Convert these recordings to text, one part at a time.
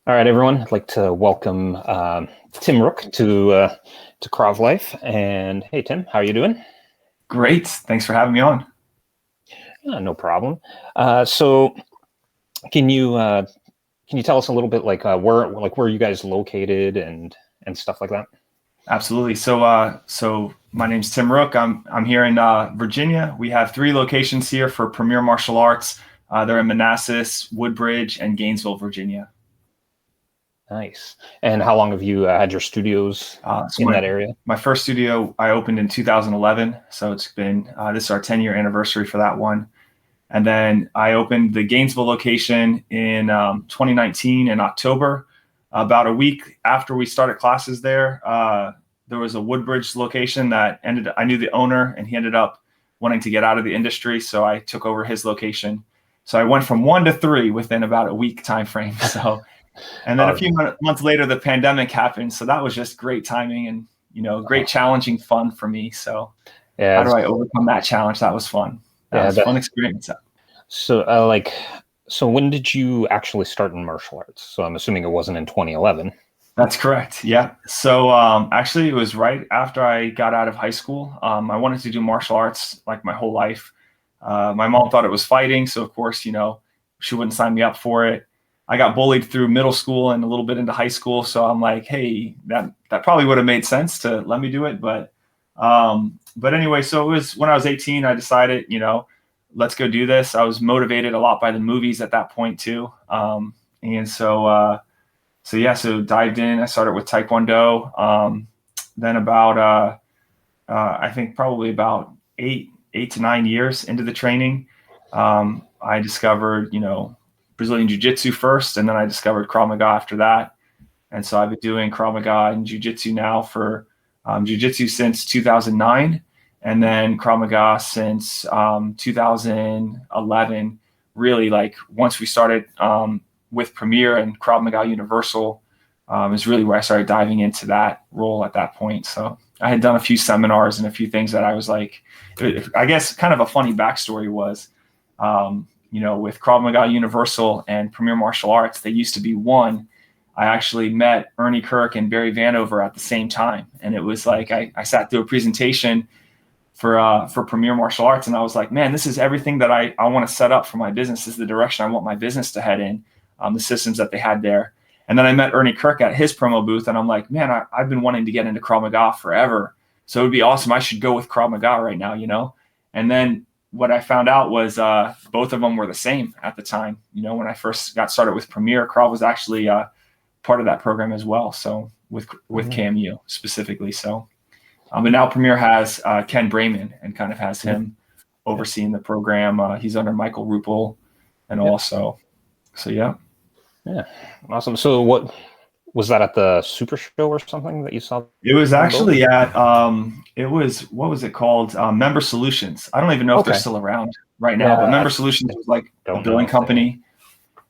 All right, everyone. I'd like to welcome Tim Rook to Krav Life. And hey, Tim, how are you doing? Great. Thanks for having me on. No problem. So, can you tell us a little bit where you guys located and stuff like that? Absolutely. So my name's Tim Rook. I'm here in Virginia. We have 3 locations here for Premier Martial Arts. They're in Manassas, Woodbridge, and Gainesville, Virginia. Nice. And how long have you had your studios in that area? My first studio I opened in 2011. So it's been this is our 10-year anniversary for that one. And then I opened the Gainesville location in 2019 in October. About a week after we started classes there, there was a Woodbridge location that I knew the owner, and he ended up wanting to get out of the industry. So I took over his location. So I went from 1 to 3 within about a week time frame. So, and then a few months later, the pandemic happened. So that was just great timing and, great challenging fun for me. So how do I overcome that challenge? That was fun. That was a fun experience. So when did you actually start in martial arts? So I'm assuming it wasn't in 2011. That's correct. Yeah. So actually, it was right after I got out of high school. I wanted to do martial arts like my whole life. My mom thought it was fighting, so of course, she wouldn't sign me up for it. I got bullied through middle school and a little bit into high school, so I'm like, hey, that probably would have made sense to let me do it. But anyway, so it was when I was 18, I decided, let's go do this. I was motivated a lot by the movies at that point too, so dived in. I started with Taekwondo. Then about I think probably about 8 to 9 years into the training, I discovered Brazilian Jiu-Jitsu first, and then I discovered Krav Maga after that. And so I've been doing Krav Maga and Jiu-Jitsu now for Jiu-Jitsu since 2009, and then Krav Maga since 2011. Really, like once we started with Premier and Krav Maga Universal, is really where I started diving into that role at that point. So I had done a few seminars and a few things that I was like, I guess kind of a funny backstory was, with Krav Maga Universal and Premier Martial Arts, they used to be one. I actually met Ernie Kirk and Barry Vanover at the same time. And it was like, I sat through a presentation for Premier Martial Arts, and I was like, man, this is everything that I want to set up for my business. This is the direction I want my business to head in, the systems that they had there. And then I met Ernie Kirk at his promo booth, and I'm like, man, I've been wanting to get into Krav Maga forever. So it would be awesome. I should go with Krav Maga right now, And then what I found out was both of them were the same at the time. When I first got started with Premier, Krav was actually part of that program as well. So with KMU specifically. So, but now Premier has Ken Brayman and kind of has him overseeing the program. He's under Michael Ruppel and also. So, yeah. Yeah. Awesome. So what was that at the Super Show or something that you saw? It was actually at, what was it called? Member Solutions. I don't even know if they're still around right now, but Member Solutions was like a billing company,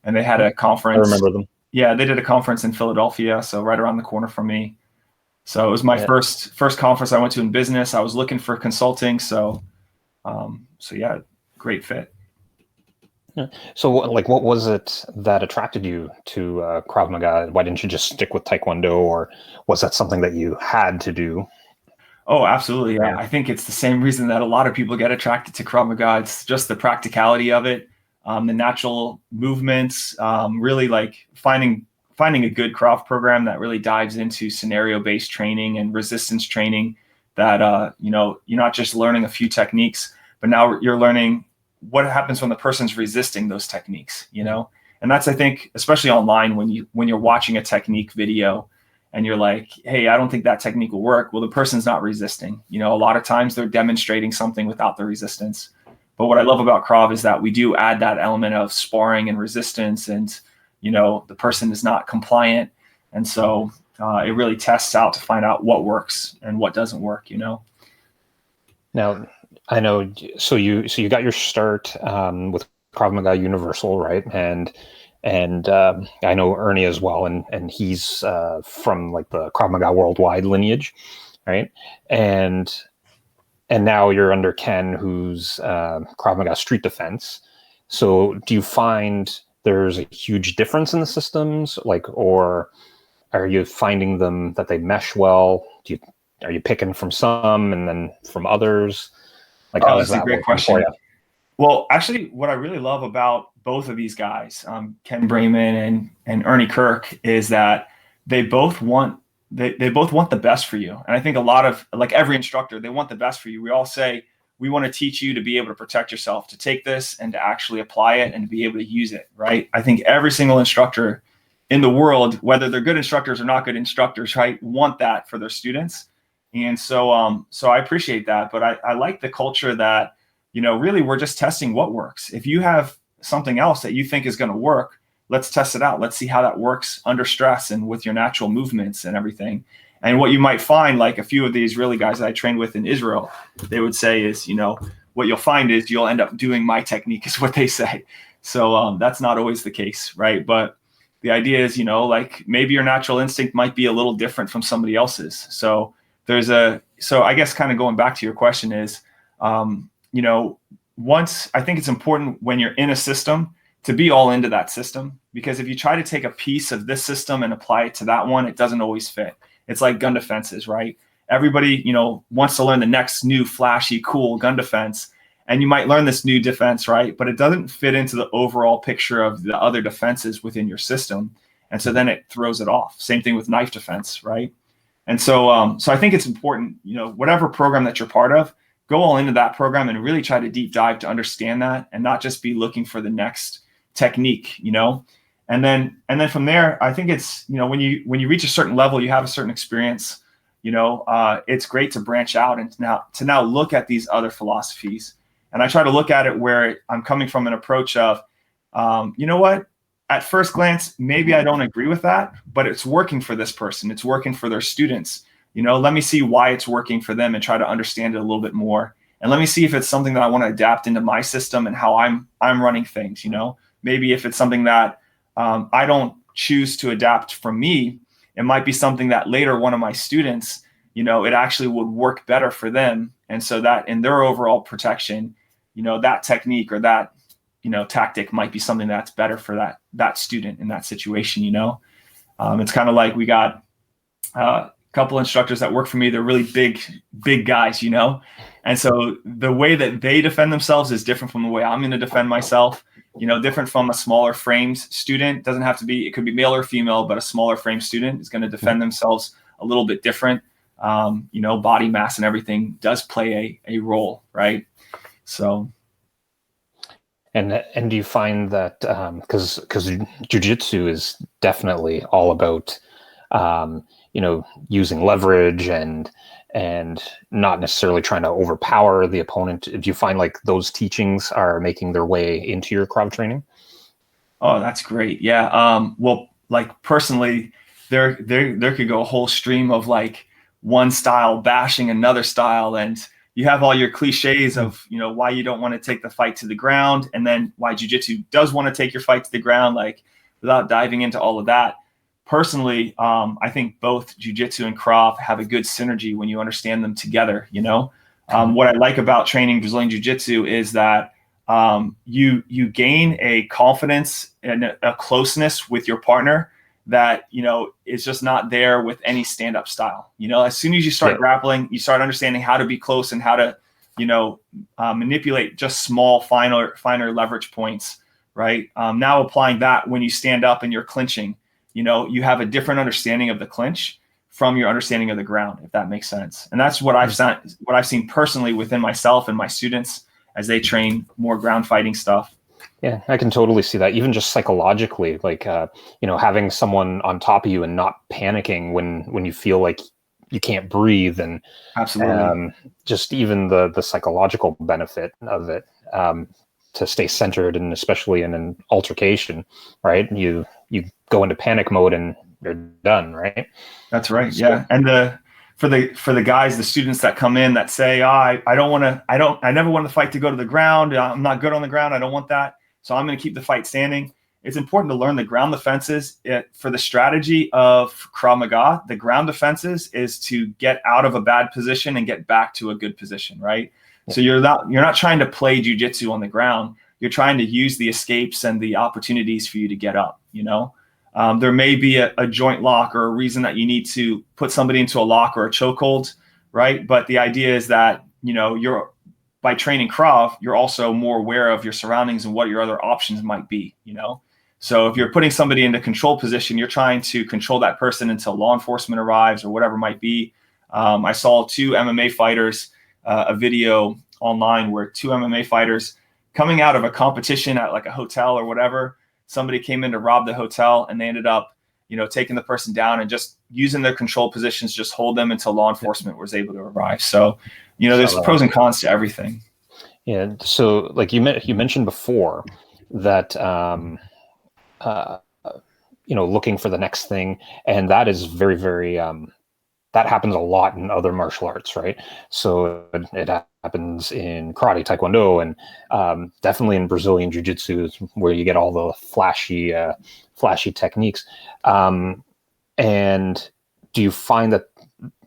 and they had a conference. I remember them. Yeah, they did a conference in Philadelphia, so right around the corner from me. So it was my first conference I went to in business. I was looking for consulting, so yeah, great fit. So what was it that attracted you to Krav Maga? Why didn't you just stick with Taekwondo, or was that something that you had to do? Oh, absolutely. Yeah. I think it's the same reason that a lot of people get attracted to Krav Maga. It's just the practicality of it, the natural movements, really like finding a good Krav program that really dives into scenario-based training and resistance training that, you're not just learning a few techniques, but now you're learning what happens when the person's resisting those techniques, and that's, I think, especially online when you're watching a technique video and you're like, hey, I don't think that technique will work. Well, the person's not resisting. A lot of times they're demonstrating something without the resistance. But what I love about Krav is that we do add that element of sparring and resistance, and, the person is not compliant. And so it really tests out to find out what works and what doesn't work, Now, I know. So you got your start with Krav Maga Universal, right? And I know Ernie as well, and he's from like the Krav Maga Worldwide lineage, right? And now you're under Ken, who's Krav Maga Street Defense. So do you find there's a huge difference in the systems, like, or are you finding them that they mesh well? Are you picking from some and then from others? Like, Oh, how's that's a that great working for question. you? Well, actually, what I really love about both of these guys, Ken Brayman and Ernie Kirk, is that they both want they both want the best for you. And I think a lot of, like every instructor, they want the best for you. We all say we want to teach you to be able to protect yourself, to take this and to actually apply it and to be able to use it, right? I think every single instructor in the world, whether they're good instructors or not good instructors, right, want that for their students. And so I appreciate that. But I like the culture that, really we're just testing what works. If you have something else that you think is going to work, let's test it out. Let's see how that works under stress and with your natural movements and everything. And what you might find, like a few of these really guys that I trained with in Israel, they would say is, what you'll find is you'll end up doing my technique is what they say. So that's not always the case, right? But the idea is, like maybe your natural instinct might be a little different from somebody else's. So so I guess kind of going back to your question is, once I think it's important when you're in a system to be all into that system, because if you try to take a piece of this system and apply it to that one, it doesn't always fit. It's like gun defenses, right? Everybody, wants to learn the next new flashy, cool gun defense. And you might learn this new defense, right? But it doesn't fit into the overall picture of the other defenses within your system. And so then it throws it off. Same thing with knife defense, right? And so I think it's important, whatever program that you're part of, go all into that program and really try to deep dive to understand that and not just be looking for the next technique, and then from there, I think it's, when you reach a certain level, you have a certain experience, it's great to branch out and to now look at these other philosophies. And I try to look at it where I'm coming from an approach of, what, at first glance, maybe I don't agree with that, but it's working for this person. It's working for their students. Let me see why it's working for them and try to understand it a little bit more. And let me see if it's something that I want to adapt into my system and how I'm running things. Maybe if it's something that I don't choose to adapt from me, it might be something that later one of my students, it actually would work better for them. And so that in their overall protection, that technique or that, tactic might be something that's better for that student in that situation. It's kind of like we got couple instructors that work for me. They're really big guys, and so the way that they defend themselves is different from the way I'm going to defend myself, different from a smaller framed student. Doesn't have to be, it could be male or female, but a smaller frame student is going to defend themselves a little bit different. Body mass and everything does play a role, right? So And do you find that because jujitsu is definitely all about using leverage and not necessarily trying to overpower the opponent. Do you find like those teachings are making their way into your Krav training? Oh, that's great. Yeah. Well, like personally, there could go a whole stream of like one style bashing another style, and you have all your cliches of why you don't want to take the fight to the ground, and then why jiu-jitsu does want to take your fight to the ground. Like without diving into all of that, personally, I think both jiu-jitsu and Krav have a good synergy when you understand them together. What I like about training Brazilian jiu-jitsu is that you gain a confidence and a closeness with your partner that is just not there with any stand-up style. As soon as you start grappling, you start understanding how to be close and how to manipulate just small finer leverage points, right? Now applying that when you stand up and you're clinching, you have a different understanding of the clinch from your understanding of the ground, if that makes sense. And that's what I've seen personally within myself and my students as they train more ground fighting stuff. Yeah, I can totally see that. Even just psychologically, like having someone on top of you and not panicking when you feel like you can't breathe, and absolutely, just even the psychological benefit of it, to stay centered, and especially in an altercation, right? You go into panic mode and you're done, right? That's right. So, yeah, and for the guys, the students that come in that say, I never want the fight to go to the ground. I'm not good on the ground. I don't want that. So I'm going to keep the fight standing. It's important to learn the ground defenses. For the strategy of Krav Maga, the ground defenses is to get out of a bad position and get back to a good position, right? So you're not trying to play jiu-jitsu on the ground. you're trying to use the escapes and the opportunities for you to get up, you know. There may be a joint lock or a reason that you need to put somebody into a lock or a chokehold, right? But the idea is that, you know, by training Krav, you're also more aware of your surroundings and what your other options might be, you know? So if you're putting somebody into control position, you're trying to control that person until law enforcement arrives or whatever it might be. I saw two MMA fighters, a video online where two MMA fighters coming out of a competition at like a hotel or whatever, somebody came in to rob the hotel and they ended up, you know, taking the person down and just using their control positions, just hold them until law enforcement was able to arrive. So, you know, there's pros and cons to everything. Yeah. So like you mentioned before that, you know, looking for the next thing, and that is very, very, that happens a lot in other martial arts, right? So it happens in karate, taekwondo, and definitely in Brazilian jiu-jitsu, where you get all the flashy techniques. And do you find that,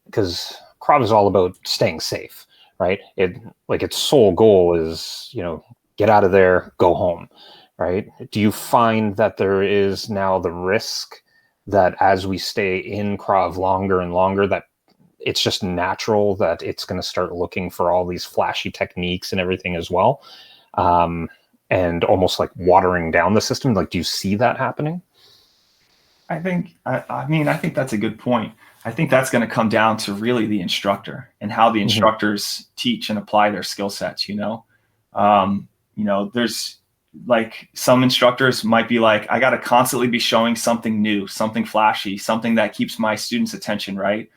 because Krav is all about staying safe, right? Its sole goal is, you know, get out of there, go home, right? Do you find that there is now the risk that as we stay in Krav longer and longer, that it's just natural that it's going to start looking for all these flashy techniques and everything as well, and almost like watering down the system? Like, do you see that happening? I think that's a good point. I think that's going to come down to really the instructor and how the instructors teach and apply their skill sets. You know, there's like some instructors might be like, I got to constantly be showing something new, something flashy, something that keeps my students' attention, right?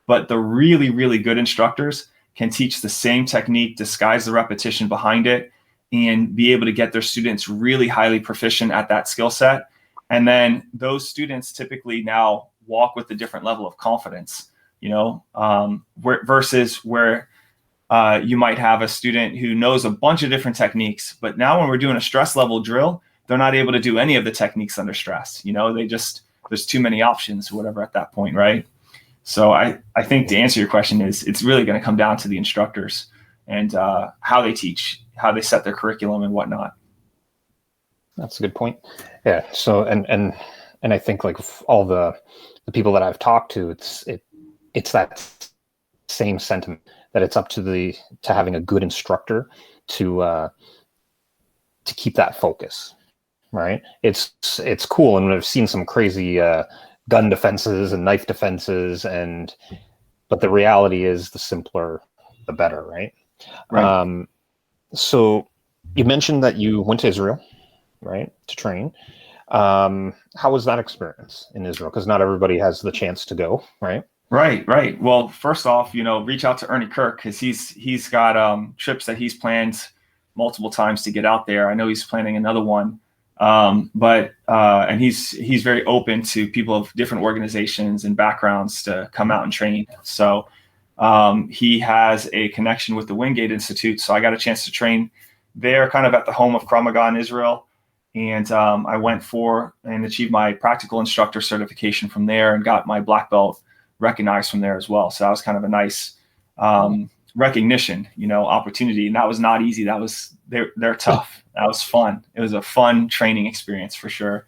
But the really, really good instructors can teach the same technique, disguise the repetition behind it, and be able to get their students really highly proficient at that skill set. And then those students typically now walk with a different level of confidence, you know, versus where you might have a student who knows a bunch of different techniques, but now when we're doing a stress level drill, they're not able to do any of the techniques under stress. You know, there's too many options or whatever at that point, right? So I think to answer your question is it's really going to come down to the instructors and how they teach, how they set their curriculum and whatnot. That's a good point. Yeah. So and I think like all the people that I've talked to, it's that same sentiment that it's up to having a good instructor to keep that focus, right? It's cool, and I've seen some crazy gun defenses and knife defenses, but the reality is the simpler, the better, right? Right. So you mentioned that you went to Israel, right, to train. How was that experience in Israel? Because not everybody has the chance to go, right? Right. Well, first off, you know, reach out to Ernie Kirk because he's got trips that he's planned multiple times to get out there. I know he's planning another one, and he's very open to people of different organizations and backgrounds to come out and train. So he has a connection with the Wingate Institute, so I got a chance to train there, kind of at the home of Krav Maga in Israel. And I went for and achieved my practical instructor certification from there and got my black belt recognized from there as well. So that was kind of a nice recognition, you know, opportunity. And that was not easy. They're tough. That was fun. It was a fun training experience for sure.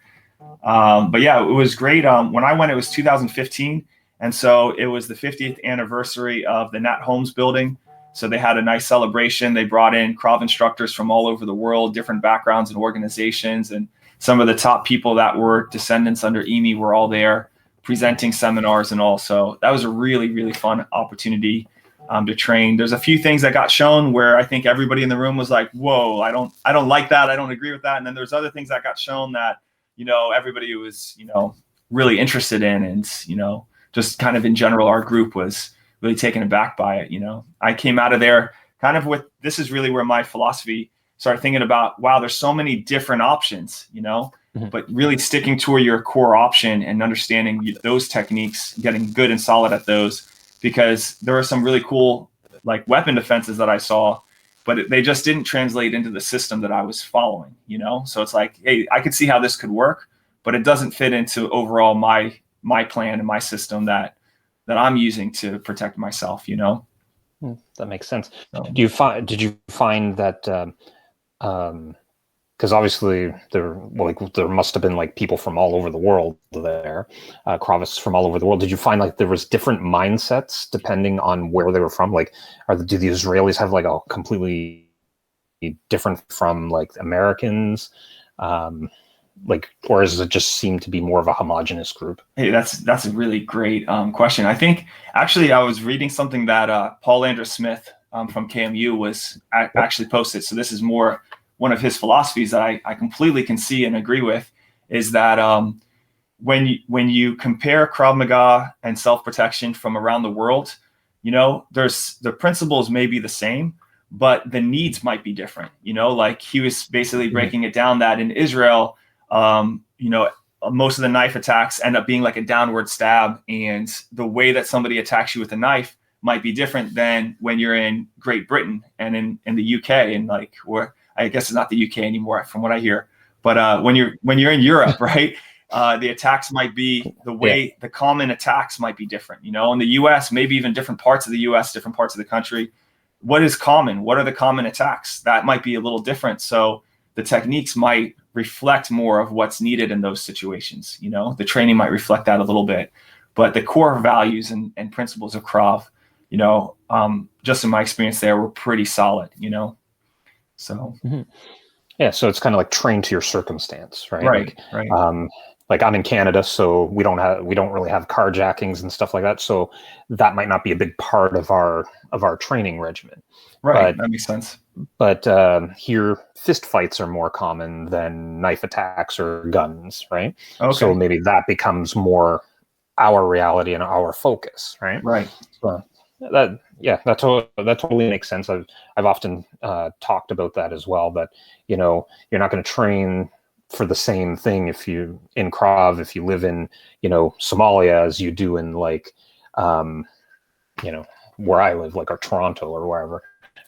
But yeah, it was great. When I went, it was 2015. And so it was the 50th anniversary of the Nat Holmes building. So they had a nice celebration. They brought in Krav instructors from all over the world, different backgrounds and organizations. And some of the top people that were descendants under EME were all there, presenting seminars and all. So that was a really, really fun opportunity to train. There's a few things that got shown where I think everybody in the room was like, whoa, I don't like that. I don't agree with that. And then there's other things that got shown that, you know, everybody was, you know, really interested in. And, you know, just kind of in general, our group was really taken aback by it. You know, I came out of there kind of with, this is really where my philosophy started thinking about, wow, there's so many different options, you know, but really sticking to your core option and understanding those techniques, getting good and solid at those, because there are some really cool like weapon defenses that I saw, but they just didn't translate into the system that I was following, you know? So it's like, hey, I could see how this could work, but it doesn't fit into overall my plan and my system that I'm using to protect myself, you know? That makes sense. So. Did you find that because obviously there must have been like people from all over the world there, Kravists from all over the world. Did you find like there was different mindsets depending on where they were from? Like, do the Israelis have like a completely different from like Americans? Like, or does it just seem to be more of a homogenous group? Hey, that's a really great question. I think actually I was reading something that Paul Andrew Smith from KMU was actually posted. So this is more one of his philosophies that I completely can see and agree with, is that when you compare Krav Maga and self-protection from around the world, there's the principles may be the same, but the needs might be different. Like he was basically breaking it down that in Israel, most of the knife attacks end up being like a downward stab, and the way that somebody attacks you with a knife might be different than when you're in Great Britain and in the UK, and like, or I guess it's not the UK anymore from what I hear, but when you're in Europe, right? The attacks might be the way the common attacks might be different. In the US, maybe even different parts of the US, different parts of the country. What is common? What are the common attacks? That might be a little different. So the techniques might reflect more of what's needed in those situations. The training might reflect that a little bit, but the core values and principles of Krav, just in my experience there, were pretty solid, so. Mm-hmm. Yeah. So it's kind of like trained to your circumstance, right? Right. Like, right. Like I'm in Canada, so we don't really have carjackings and stuff like that. So that might not be a big part of our training regimen. Right. That makes sense. But here, fist fights are more common than knife attacks or guns, right? Okay. So maybe that becomes more our reality and our focus, right? Right. So that totally makes sense. I've often talked about that as well. That you're not going to train for the same thing if you live in Somalia as you do in like where I live, like, or Toronto or wherever,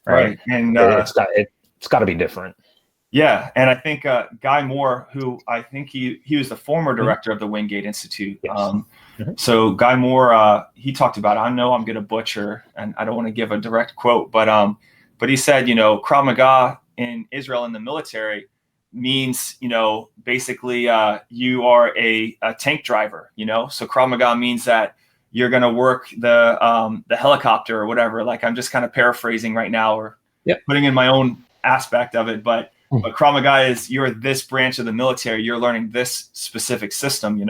right? And it's got to be different. Yeah, and I think Guy Moore, who I think he was the former director of the Wingate Institute. Yes. So Guy Moore, he talked about, I know I'm going to butcher, and I don't want to give a direct quote, but he said, Krav Maga in Israel in the military means, basically you are a tank driver, So Krav Maga means that you're going to work the helicopter or whatever. Like, I'm just kind of paraphrasing right now, or putting in my own aspect of it, but Krav Maga is, you're this branch of the military, you're learning this specific system,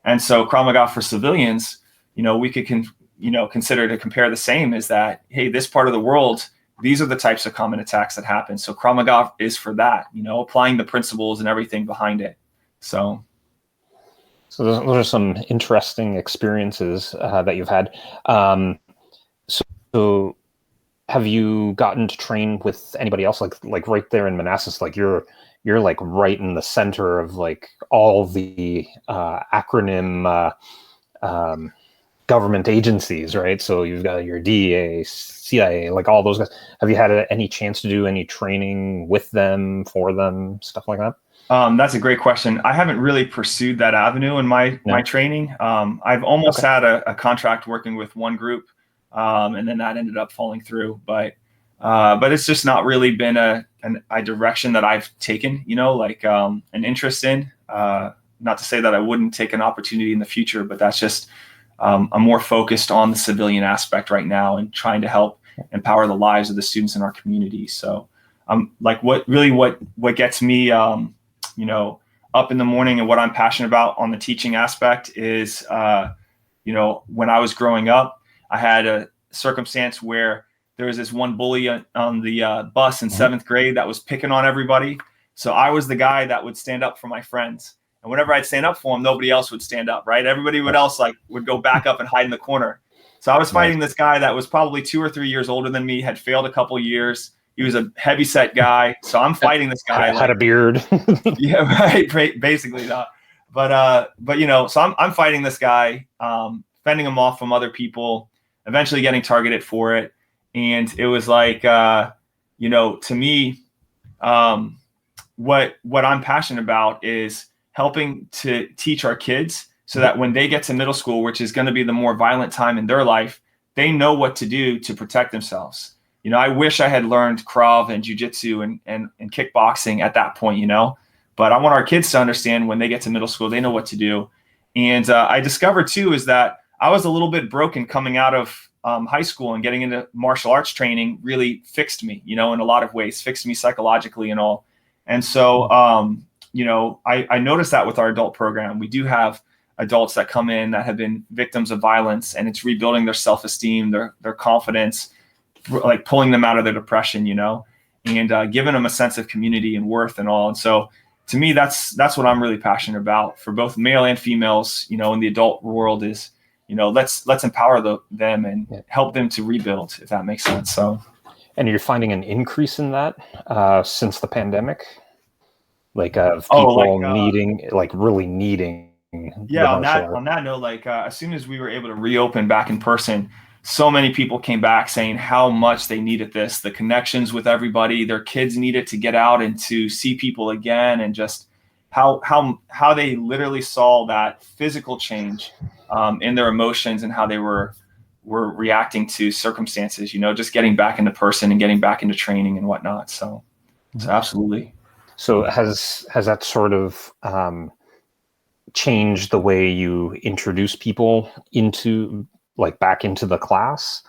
and so Krav Maga for civilians, we could consider to compare the same, is that, hey, this part of the world, these are the types of common attacks that happen. So Krav Maga is for that, applying the principles and everything behind it. So those are some interesting experiences that you've had. So have you gotten to train with anybody else, like right there in Manassas? Like you're like right in the center of like all the acronym government agencies, right? So you've got your DEA, CIA, like all those guys. Have you had any chance to do any training with them, for them, stuff like that? That's a great question. I haven't really pursued that avenue in my training. I've almost had a contract working with one group, and then that ended up falling through. But it's just not really been a direction that I've taken, an interest in. Not to say that I wouldn't take an opportunity in the future, but that's just, I'm more focused on the civilian aspect right now and trying to help empower the lives of the students in our community. So like what gets me, up in the morning and what I'm passionate about on the teaching aspect is, when I was growing up, I had a circumstance where there was this one bully on the bus in 7th grade that was picking on everybody. So I was the guy that would stand up for my friends. And whenever I'd stand up for him, nobody else would stand up, right? Everybody would go back up and hide in the corner. So I was fighting this guy that was probably 2 or 3 years older than me, had failed a couple years. He was a heavyset guy. So I'm fighting this guy. Had a beard. Yeah, right. Basically not. But so I'm fighting this guy, fending him off from other people, eventually getting targeted for it. And it was like, to me, what I'm passionate about is helping to teach our kids so that when they get to middle school, which is going to be the more violent time in their life, they know what to do to protect themselves. I wish I had learned Krav and JiuJitsu and kickboxing at that point, but I want our kids to understand when they get to middle school, they know what to do. And I discovered too, is that I was a little bit broken coming out of high school, and getting into martial arts training really fixed me, in a lot of ways, fixed me psychologically and all. And so, I noticed that with our adult program, we do have adults that come in that have been victims of violence, and it's rebuilding their self-esteem, their confidence, like pulling them out of their depression, and giving them a sense of community and worth and all. And so to me, that's what I'm really passionate about for both male and females, in the adult world is, let's empower them and help them to rebuild, if that makes sense. So. And you're finding an increase in that since the pandemic, like of people really needing. Yeah, on that note, as soon as we were able to reopen back in person, so many people came back saying how much they needed this, the connections with everybody, their kids needed to get out and to see people again, and just how they literally saw that physical change in their emotions and how they were reacting to circumstances, just getting back into person and getting back into training and whatnot. So absolutely. So has that sort of changed the way you introduce people into back into the class?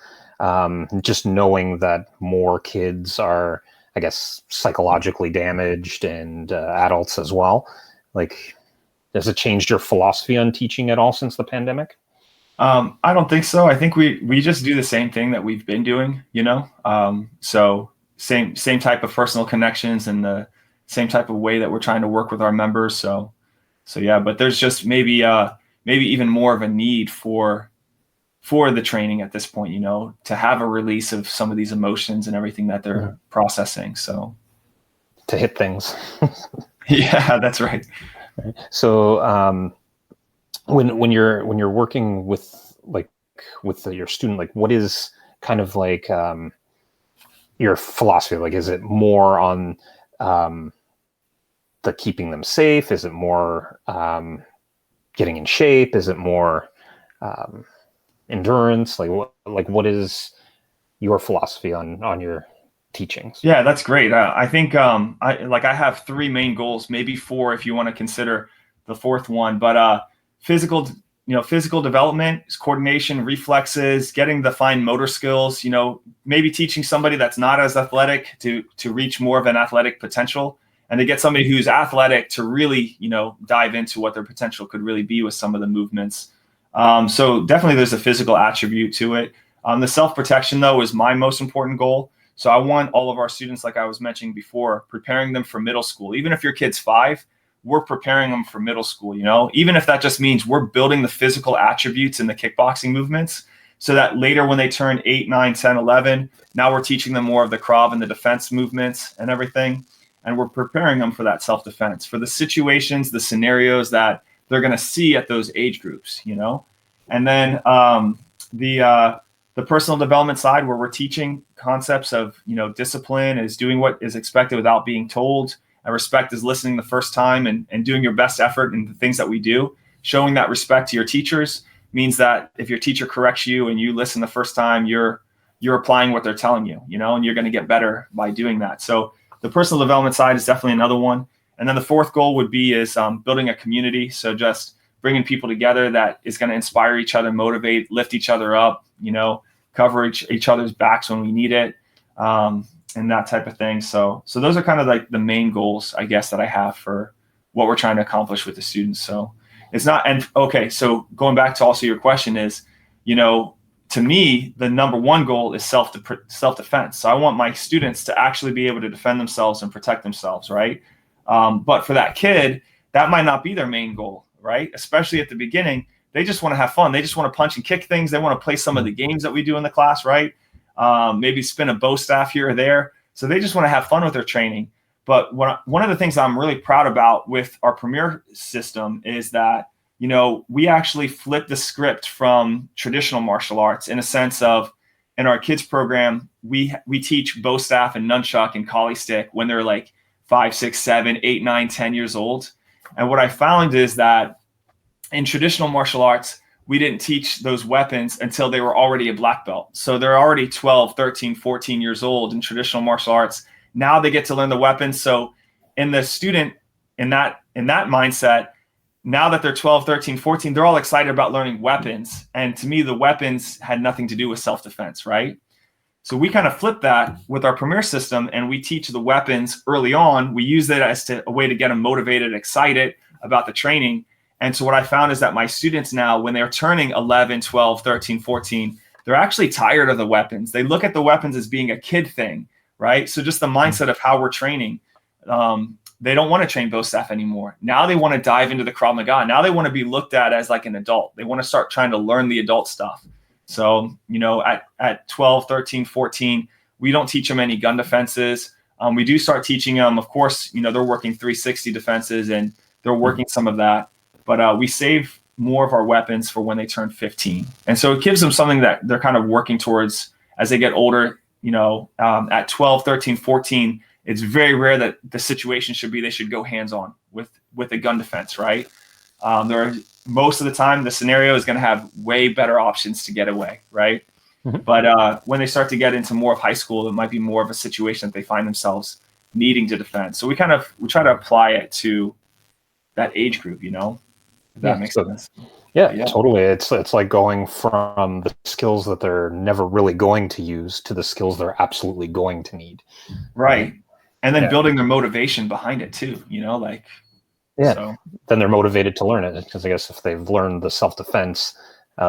Just knowing that more kids are, I guess, psychologically damaged, and adults as well. Has it changed your philosophy on teaching at all since the pandemic? I don't think so. I think we just do the same thing that we've been doing, so same type of personal connections and the same type of way that we're trying to work with our members. So yeah, but there's just maybe even more of a need for the training at this point, to have a release of some of these emotions and everything that they're processing. So to hit things. Yeah, that's right. So when you're working with your student, what is kind of your philosophy? Is it more on the keeping them safe? Is it more getting in shape? Is it more endurance? What is your philosophy on your teachings? Yeah, that's great. I think I have three main goals, maybe four if you want to consider the fourth one. But physical development, coordination, reflexes, getting the fine motor skills. Maybe teaching somebody that's not as athletic to reach more of an athletic potential, and to get somebody who's athletic to really dive into what their potential could really be with some of the movements. So definitely there's a physical attribute to it. The self-protection, though, is my most important goal. So I want all of our students, like I was mentioning before, preparing them for middle school. Even if your kid's 5, we're preparing them for middle school, even if that just means we're building the physical attributes in the kickboxing movements, so that later when they turn 8, 9, 10, 11, now we're teaching them more of the Krav and the defense movements and everything. And we're preparing them for that self-defense, for the situations, the scenarios that they're going to see at those age groups, And then the personal development side, where we're teaching concepts of, discipline is doing what is expected without being told. And respect is listening the first time and doing your best effort in the things that we do. Showing that respect to your teachers means that if your teacher corrects you and you listen the first time, you're applying what they're telling you, and you're going to get better by doing that. So the personal development side is definitely another one. And then the fourth goal would be building a community. So just bringing people together that is going to inspire each other, motivate, lift each other up, cover each other's backs when we need it, and that type of thing. So those are kind of the main goals, I guess, that I have for what we're trying to accomplish with the students. So it's not, and okay, so going back to also your question is, to me, the number one goal is self-defense. So I want my students to actually be able to defend themselves and protect themselves, right? But for that kid, that might not be their main goal, right? Especially at the beginning, they just want to have fun. They just want to punch and kick things. They want to play some of the games that we do in the class, right? Maybe spin a bow staff here or there. So they just want to have fun with their training. But one of the things I'm really proud about with our Premier system is that, we actually flip the script from traditional martial arts in a sense of, in our kids program, we teach bow staff and nunchuck and collie stick when they're 5, 6, 7, 8, 9, 10 years old. And what I found is that in traditional martial arts, we didn't teach those weapons until they were already a black belt. So they're already 12, 13, 14 years old in traditional martial arts. Now they get to learn the weapons. So in the student, in that mindset, now that they're 12, 13, 14, they're all excited about learning weapons. And to me, the weapons had nothing to do with self-defense, right? So we kind of flip that with our Premier system, and we teach the weapons early on. We use that as a way to get them motivated, excited about the training. And so what I found is that my students now, when they're turning 11, 12, 13, 14, they're actually tired of the weapons. They look at the weapons as being a kid thing, right? So just the mindset of how we're training. They don't want to train bow staff anymore. Now they want to dive into the Krav Maga. Now they want to be looked at as like an adult. They want to start trying to learn the adult stuff. So, at 12, 13, 14, we don't teach them any gun defenses. We do start teaching them, of course, they're working 360 defenses and they're working some of that. But we save more of our weapons for when they turn 15. And so it gives them something that they're kind of working towards as they get older. At 12, 13, 14, it's very rare that the situation should be they should go hands-on with a gun defense, right? Most of the time, the scenario is going to have way better options to get away, right? Mm-hmm. But when they start to get into more of high school, it might be more of a situation that they find themselves needing to defend. So we try to apply it to that age group, if that makes sense. Yeah, totally. It's like going from the skills that they're never really going to use to the skills they're absolutely going to need. Right. And then building their motivation behind it too, So then they're motivated to learn it, because I guess if they've learned the self-defense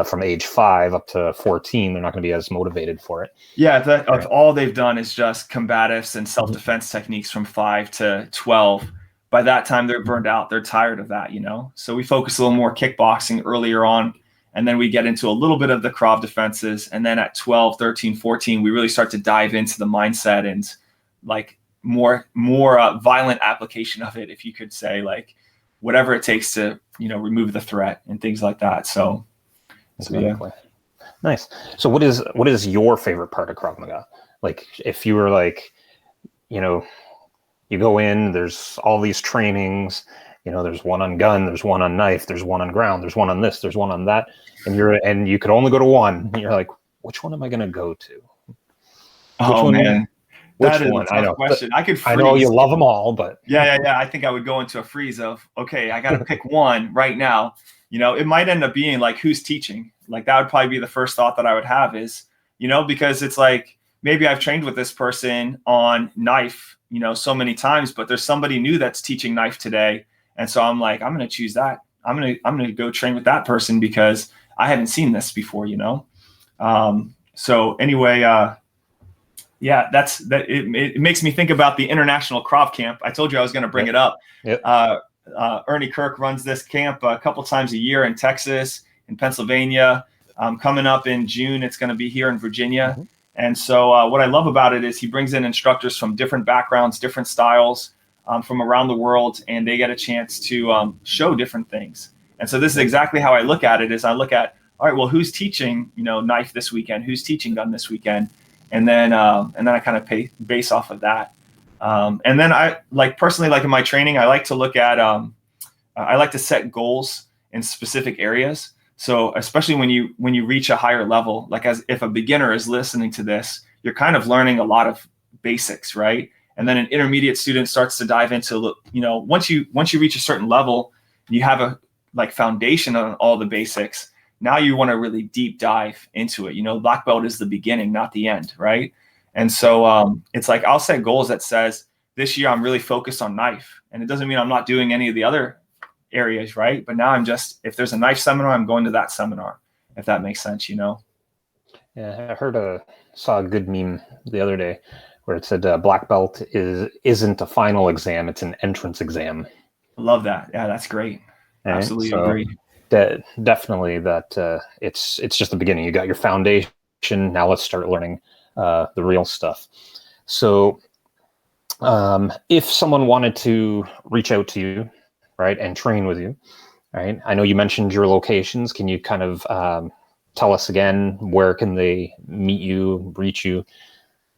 from age 5 up to 14, they're not going to be as motivated for it. Yeah, if all they've done is just combatives and self-defense techniques from 5 to 12, by that time they're burned out. They're tired of that, So we focus a little more kickboxing earlier on, and then we get into a little bit of the Krav defenses. And then at 12, 13, 14, we really start to dive into the mindset and like more violent application of it, if you could say, like whatever it takes to remove the threat and things like that. So exactly. Nice. So what is your favorite part of Krav Maga? Like if you were like, you go in, there's all these trainings, there's one on gun, there's one on knife, there's one on ground, there's one on this, there's one on that, and you could only go to one, and you're like, which one am I going to go to? Man. That is one? a tough question. I could freeze. I know you love them all, but yeah. I think I would go into a freeze of, okay, I got to pick one right now. It might end up being like, who's teaching? Like that would probably be the first thought that I would have is, because it's like, maybe I've trained with this person on knife, so many times, but there's somebody new that's teaching knife today. And so I'm like, I'm going to choose that. I'm going to go train with that person because I haven't seen this before, So anyway, yeah, it makes me think about the International Krav Camp. I told you I was going to bring it up. Yep. Ernie Kirk runs this camp a couple times a year in Texas, in Pennsylvania. Coming up in June, it's going to be here in Virginia. Mm-hmm. And so what I love about it is he brings in instructors from different backgrounds, different styles from around the world, and they get a chance to show different things. And so this is exactly how I look at it, is I look at, all right, well, who's teaching, knife this weekend? Who's teaching gun this weekend? And then I kind of base off of that. And then I personally, in my training, I like to look at, I like to set goals in specific areas. So especially when you reach a higher level, like as if a beginner is listening to this, you're kind of learning a lot of basics, right? And then an intermediate student starts to dive into, once you reach a certain level, you have a foundation on all the basics. Now you want to really deep dive into it. Black belt is the beginning, not the end, right? And so it's like I'll set goals that says this year I'm really focused on knife. And it doesn't mean I'm not doing any of the other areas, right? But now I'm just, if there's a knife seminar, I'm going to that seminar, if that makes sense, Yeah, I saw a good meme the other day where it said black belt isn't a final exam, it's an entrance exam. I love that. Yeah, that's great. Right? Absolutely agree. Definitely that it's just the beginning. You got your foundation. Now let's start learning the real stuff. So if someone wanted to reach out to you, right, and train with you, right? I know you mentioned your locations. Can you kind of tell us again, where can they meet you, reach you,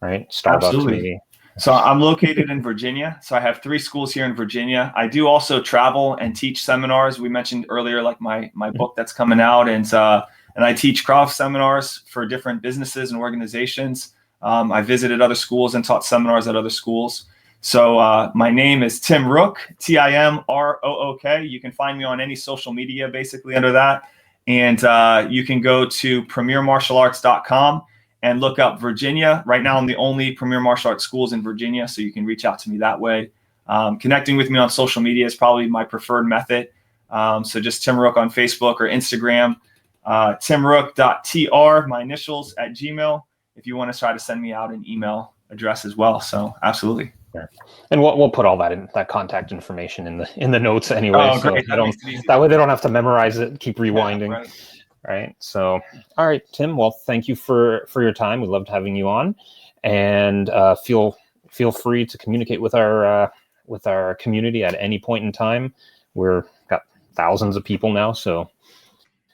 right? Starbucks, Absolutely. maybe. So I'm located in Virginia. So I have 3 schools here in Virginia. I do also travel and teach seminars. We mentioned earlier, like my book that's coming out, and I teach Krav seminars for different businesses and organizations. I visited other schools and taught seminars at other schools. So my name is Tim Rook, Timrook. You can find me on any social media basically under that. And you can go to premiermartialarts.com and look up Virginia. Right now, I'm the only Premier Martial Arts schools in Virginia, so you can reach out to me that way. Connecting with me on social media is probably my preferred method. So just Tim Rook on Facebook or Instagram, timrook.tr, my initials, at Gmail, if you want to try to send me out an email address as well. So absolutely. Yeah. And we'll put all that contact information in the notes anyway. Oh, great. So that way they don't have to memorize it, keep rewinding. Yeah, right. So, all right, Tim. Well, thank you for your time. We loved having you on, and feel free to communicate with our community at any point in time. We're got thousands of people now, so.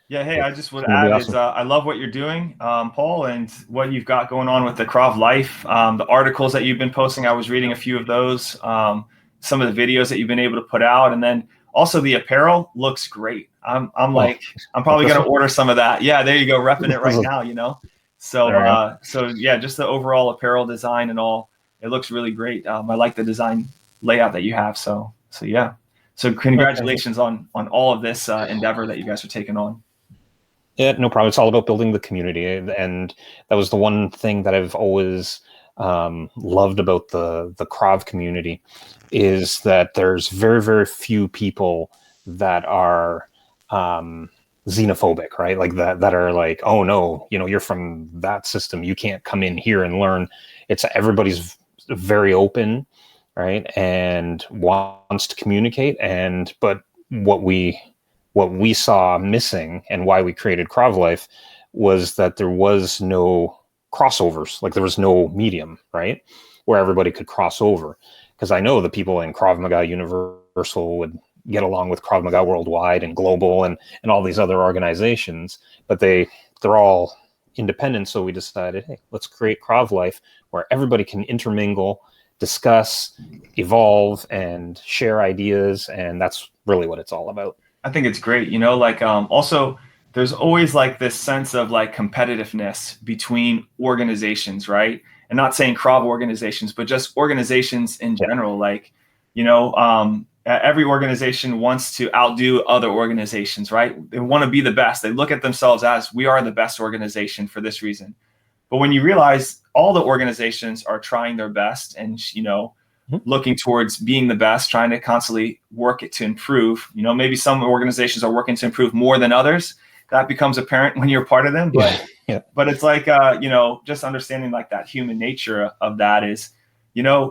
Yeah, hey, I just would add awesome. I love what you're doing, Paul, and what you've got going on with the Krav Life. The articles that you've been posting, I was reading a few of those. Some of the videos that you've been able to put out, and then also the apparel looks great. I'm probably going to order some of that. Yeah, there you go, repping it right now. So yeah, just the overall apparel design and all, it looks really great. I like the design layout that you have. So yeah. So congratulations on all of this endeavor that you guys are taking on. Yeah, no problem. It's all about building the community. And that was the one thing that I've always loved about the Krav community, is that there's very, very few people that are xenophobic, right? Like that are like, oh no, you're from that system, you can't come in here and learn. Everybody's very open, right? And wants to communicate. But what we saw missing, and why we created Krav Life, was that there was no crossovers. Like there was no medium, right, where everybody could cross over. Because I know the people in Krav Maga Universal would get along with Krav Maga Worldwide and Global and all these other organizations, but they're all independent. So we decided, hey, let's create Krav Life, where everybody can intermingle, discuss, evolve, and share ideas. And that's really what it's all about. I think it's great. Also there's always like this sense of like competitiveness between organizations, right? And not saying Krav organizations, but just organizations in general. Like, every organization wants to outdo other organizations, right? They want to be the best. They look at themselves as, we are the best organization for this reason. But when you realize all the organizations are trying their best and, looking towards being the best, trying to constantly work it to improve. Maybe some organizations are working to improve more than others. That becomes apparent when you're part of them. But but it's like, just understanding like that human nature of that is,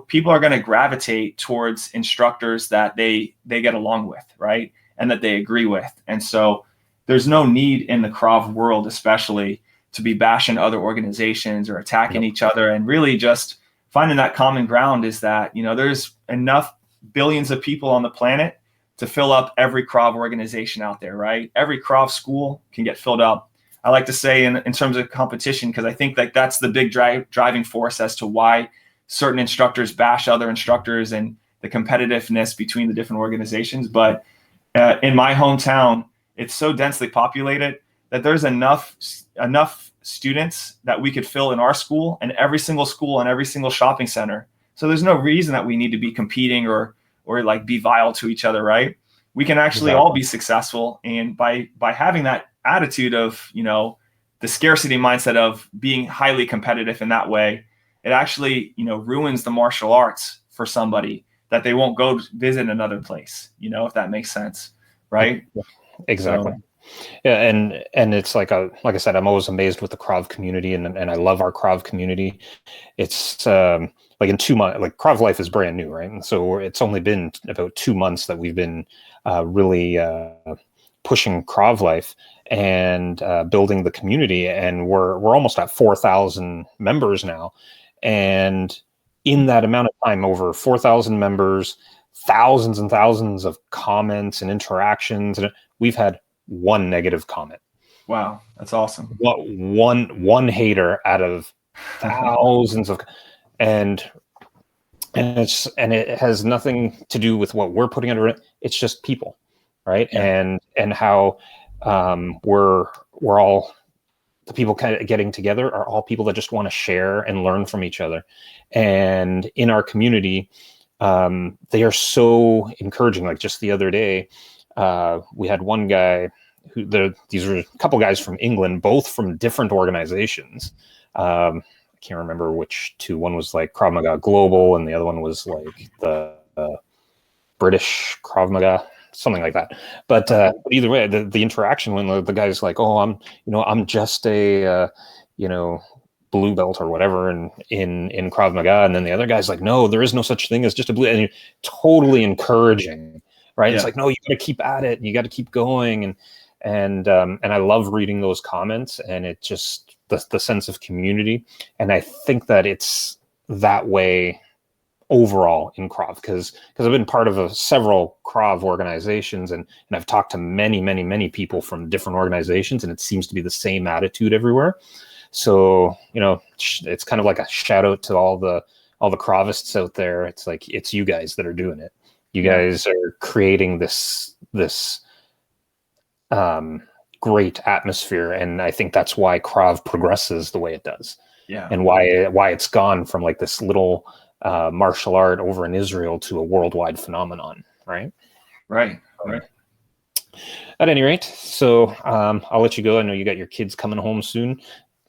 people are going to gravitate towards instructors that they get along with, right? And that they agree with. And so there's no need in the Krav world, especially, to be bashing other organizations or attacking each other, and really just finding that common ground is that, there's enough billions of people on the planet to fill up every Krav organization out there, right? Every Krav school can get filled up. I like to say in terms of competition, because I think that that's the big driving force as to why certain instructors bash other instructors and the competitiveness between the different organizations. But in my hometown, it's so densely populated that there's enough students that we could fill in our school and every single school and every single shopping center. So there's no reason that we need to be competing or like be vile to each other, right? We can actually all be successful. And by having that attitude of, the scarcity mindset of being highly competitive in that way, it actually, ruins the martial arts for somebody, that they won't go visit another place, if that makes sense, right? Exactly. So, yeah, and it's like I said, I'm always amazed with the Krav community, and I love our Krav community. It's like in 2 months, like Krav Life is brand new, right? And so it's only been about 2 months that we've been really pushing Krav Life and building the community, and we're almost at 4,000 members now. And in that amount of time, over 4,000 members, thousands and thousands of comments and interactions, and we've had one negative comment. Wow, that's awesome. One hater out of thousands of, and and it has nothing to do with what we're putting under it. It's just people, right? Yeah. And how we're all the people kind of getting together are all people that just want to share and learn from each other. And in our community, they are so encouraging. Like just the other day, we had one guy these were a couple guys from England, both from different organizations. I can't remember which two. One was like Krav Maga Global, and the other one was like the British Krav Maga, something like that. But either way, the interaction when the guy's like, "Oh, I'm just a blue belt or whatever in Krav Maga," and then the other guy's like, "No, there is no such thing as just a blue," and totally encouraging, right? Yeah. It's like, "No, you got to keep at it, and you got to keep going," and I love reading those comments, and it just the sense of community, and I think that it's that way overall in Krav because I've been part of several Krav organizations and I've talked to many people from different organizations, and it seems to be the same attitude everywhere. So it's kind of like a shout out to all the Kravists out there. It's like it's you guys that are doing it. You guys are creating this great atmosphere, and I think that's why Krav progresses the way it does. Yeah. And why it's gone from like this little martial art over in Israel to a worldwide phenomenon, right? Right. At any rate, so I'll let you go. I know you got your kids coming home soon.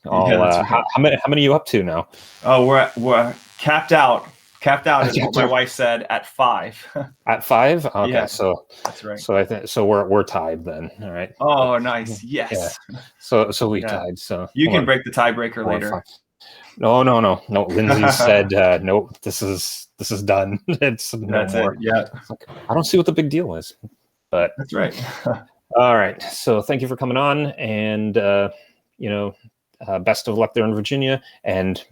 That's right. How many are you up to now? Oh, we're capped out. Capped out is what my wife said at 5. At 5? Okay, Yeah, so that's right. So I think so. We're tied then. All right. Oh, nice. Yes. Yeah. So we tied. So you can break the tiebreaker later. 5. No. Lindsay said, nope. This is done. It's no more. Yeah. Like, I don't see what the big deal is, but that's right. All right. So thank you for coming on, and best of luck there in Virginia, and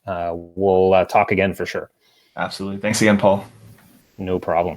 we'll talk again for sure. Absolutely. Thanks again, Paul. No problem.